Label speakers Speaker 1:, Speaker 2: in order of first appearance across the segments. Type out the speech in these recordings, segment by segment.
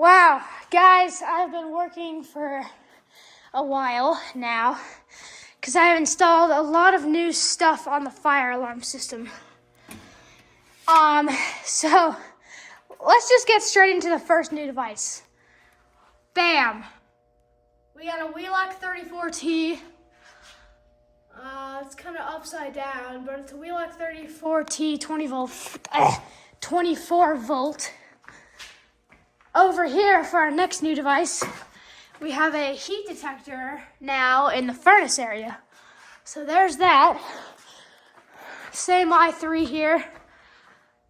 Speaker 1: Wow, guys, I've been working for a while now because I have installed a lot of new stuff on the fire alarm system. So let's just get straight into the first new device. Bam! We got a Wheelock 34T. It's kind of upside down, but it's a Wheelock 34T 24 volt. Over here for our next new device, we have a heat detector now in the furnace area. So there's that. Same i3 here.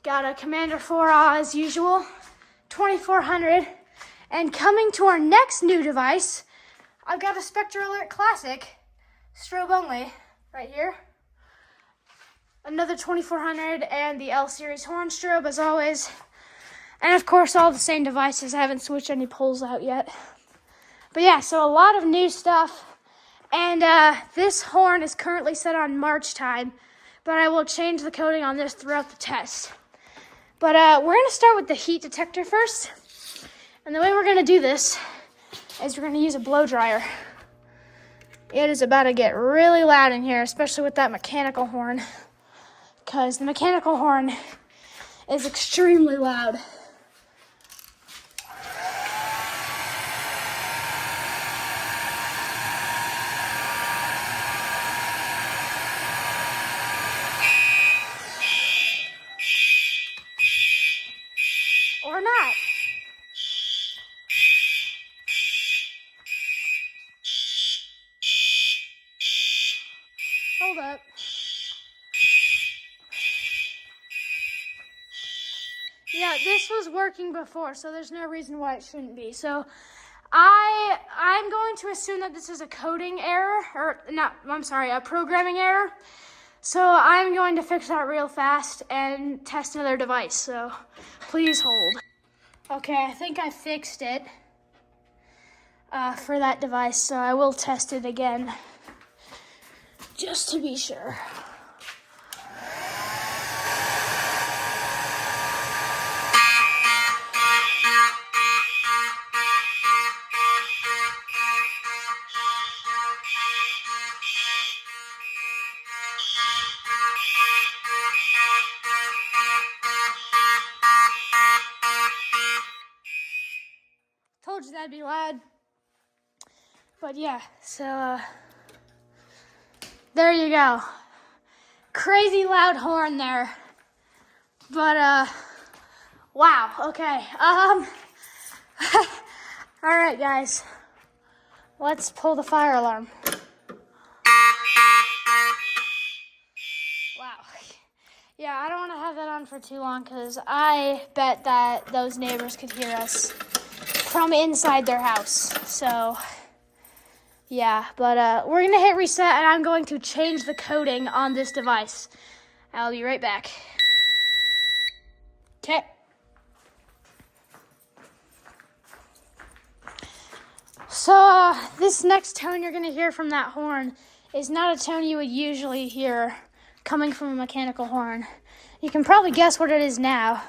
Speaker 1: Got a Commander 4A as usual, 2400. And coming to our next new device, I've got a SpectraAlert Classic, strobe only, right here. Another 2400 and the L series horn strobe as always. And of course, all the same devices. I haven't switched any poles out yet. But yeah, so a lot of new stuff. And this horn is currently set on March time, but I will change the coding on this throughout the test. But we're going to start with the heat detector first. And the way we're going to do this is we're going to use a blow dryer. It is about to get really loud in here, especially with that mechanical horn, because the mechanical horn is extremely loud. Or not. Hold up. Yeah, this was working before, so there's no reason why it shouldn't be. So I'm going to assume that this is a coding error, a programming error. So I'm going to fix that real fast and test another device, so please hold. Okay, I think I fixed it for that device, so I will test it again, just to be sure. Told you that'd be loud. But yeah, so there you go. Crazy loud horn there. But wow, okay. All right, guys. Let's pull the fire alarm. Wow. Yeah, I don't want to have that on for too long because I bet that those neighbors could hear us from inside their house. So yeah, but we're gonna hit reset and I'm going to change the coding on this device. I'll be right back. Okay. So this next tone you're gonna hear from that horn is not a tone you would usually hear coming from a mechanical horn. You can probably guess what it is now,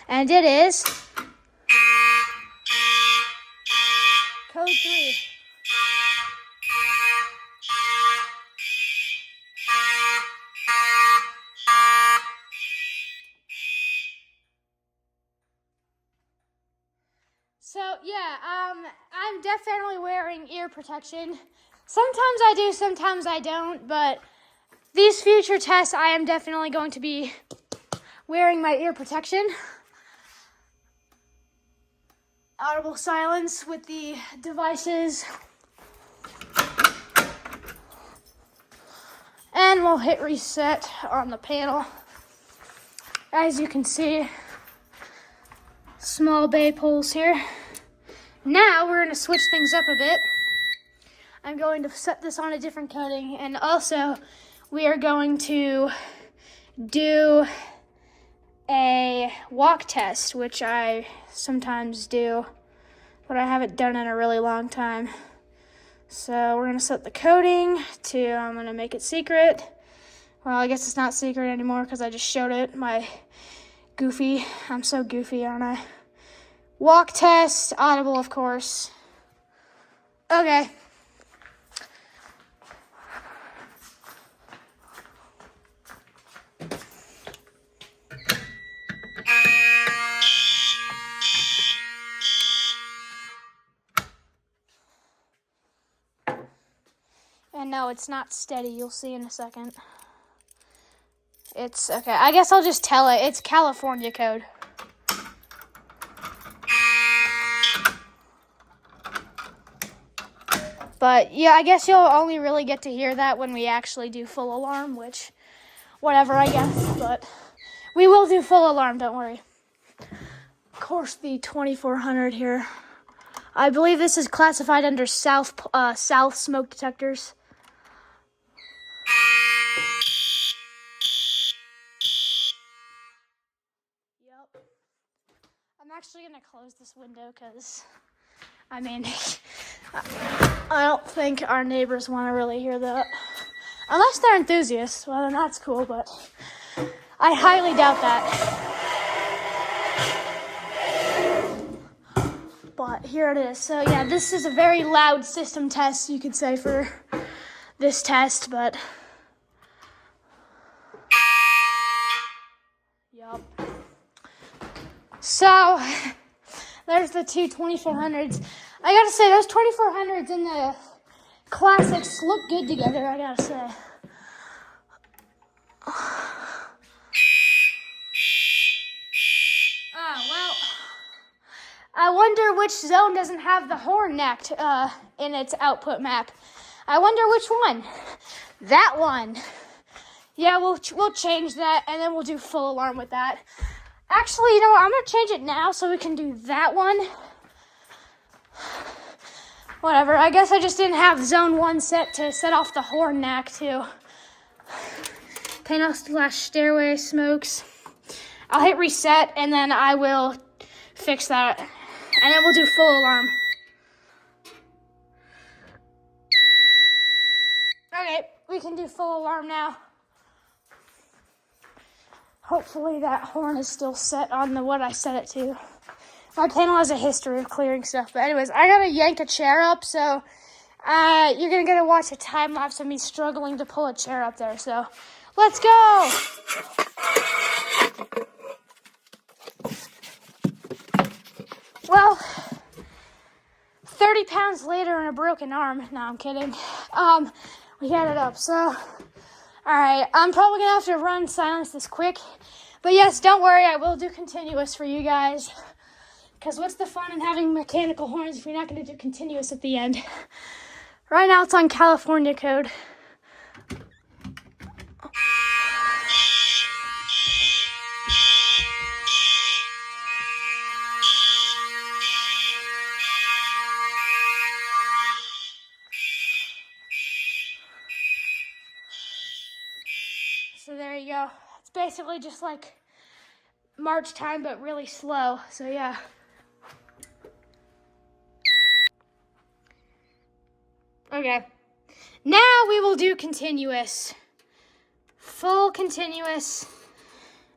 Speaker 1: and it is code 3. So yeah, I'm definitely wearing ear protection. Sometimes I do, sometimes I don't, but these future tests I am definitely going to be wearing my ear protection. Audible silence with the devices. And we'll hit reset on the panel. As you can see, small bay poles here. Now we're going to switch things up a bit. I'm going to set this on a different coding, and also we are going to do a walk test, which I sometimes do, but I haven't done in a really long time. So we're going to set the coding to, I'm going to make it secret. Well, I guess it's not secret anymore because I just showed it. I'm so goofy, aren't I? Walk test, audible, of course. Okay. And no, it's not steady. You'll see in a second. It's, okay, I guess I'll just tell it. It's California code. But, yeah, I guess you'll only really get to hear that when we actually do full alarm, which, whatever, I guess. But we will do full alarm, don't worry. Of course, the 2400 here. I believe this is classified under south smoke detectors. Yep. I'm actually going to close this window because, I mean, I don't think our neighbors want to really hear that. Unless they're enthusiasts. Well, then that's cool, but I highly doubt that. But here it is. So, yeah, this is a very loud system test, you could say, for this test, but yup. So, there's the two 2400s. I gotta say, those 2400s and the classics look good together, I gotta say. Oh, well, I wonder which zone doesn't have the horn necked in its output map. I wonder which one. That one. Yeah, we'll change that, and then we'll do full alarm with that. Actually, you know what? I'm going to change it now so we can do that one. Whatever. I guess I just didn't have zone 1 set to set off the horn knack, too. Panel / stairway smokes. I'll hit reset, and then I will fix that. And then we'll do full alarm. Okay, we can do full alarm now. Hopefully that horn is still set on the what I set it to. My panel has a history of clearing stuff. But anyways, I gotta yank a chair up, so you're gonna get to watch a time lapse of me struggling to pull a chair up there. So let's go! Well, 30 pounds later and a broken arm. No, I'm kidding. We got it up. So, alright, I'm probably gonna have to run silence this quick. But yes, don't worry, I will do continuous for you guys. Because what's the fun in having mechanical horns if you're not gonna do continuous at the end? Right now it's on California code. So there you go. It's basically just like march time, but really slow. So yeah. Okay. Now we will do continuous. Full continuous.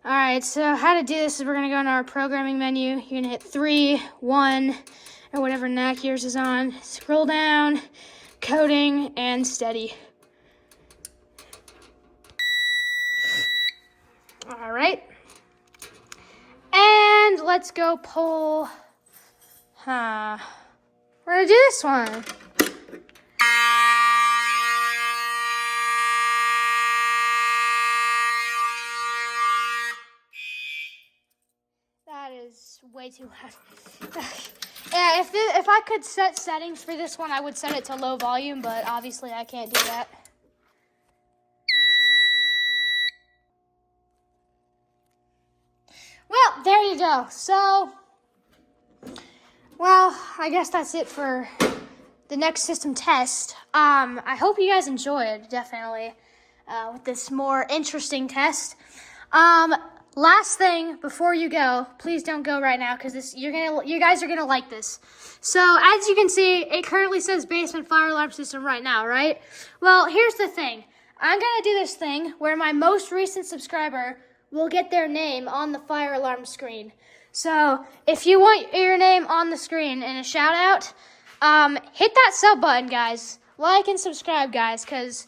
Speaker 1: Alright, so how to do this is we're going to go into our programming menu. You're going to hit 3, 1, or whatever knack yours is on. Scroll down, coding, and steady. Alright. And let's go pull. We're going to do this one. That is way too loud. Yeah, if I could set settings for this one, I would set it to low volume, but obviously I can't do that. Well, there you go. So, well, I guess that's it for the next system test. I hope you guys enjoyed, definitely, with this more interesting test. Last thing before you go, please don't go right now because you guys are gonna like this. So as you can see, it currently says basement fire alarm system right now, right? Well, here's the thing. I'm gonna do this thing where my most recent subscriber will get their name on the fire alarm screen. So if you want your name on the screen in a shout out, hit that sub button, guys. Like and subscribe, guys, because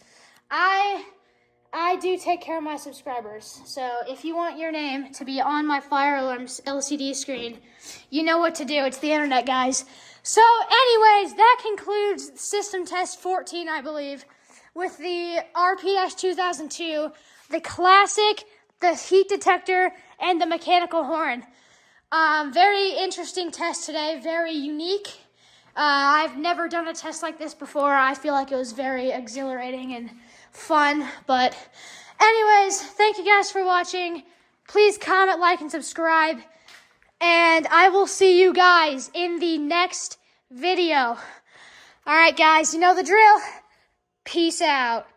Speaker 1: I do take care of my subscribers. So if you want your name to be on my Fire Alarms LCD screen, you know what to do. It's the internet, guys. So anyways, that concludes system test 14, I believe, with the RPS 2002, the classic, the heat detector, and the mechanical horn. Very interesting test today, very unique. I've never done a test like this before. I feel like it was very exhilarating and fun. But anyways, thank you guys for watching. Please comment, like, and subscribe. And I will see you guys in the next video. All right, guys, you know the drill. Peace out.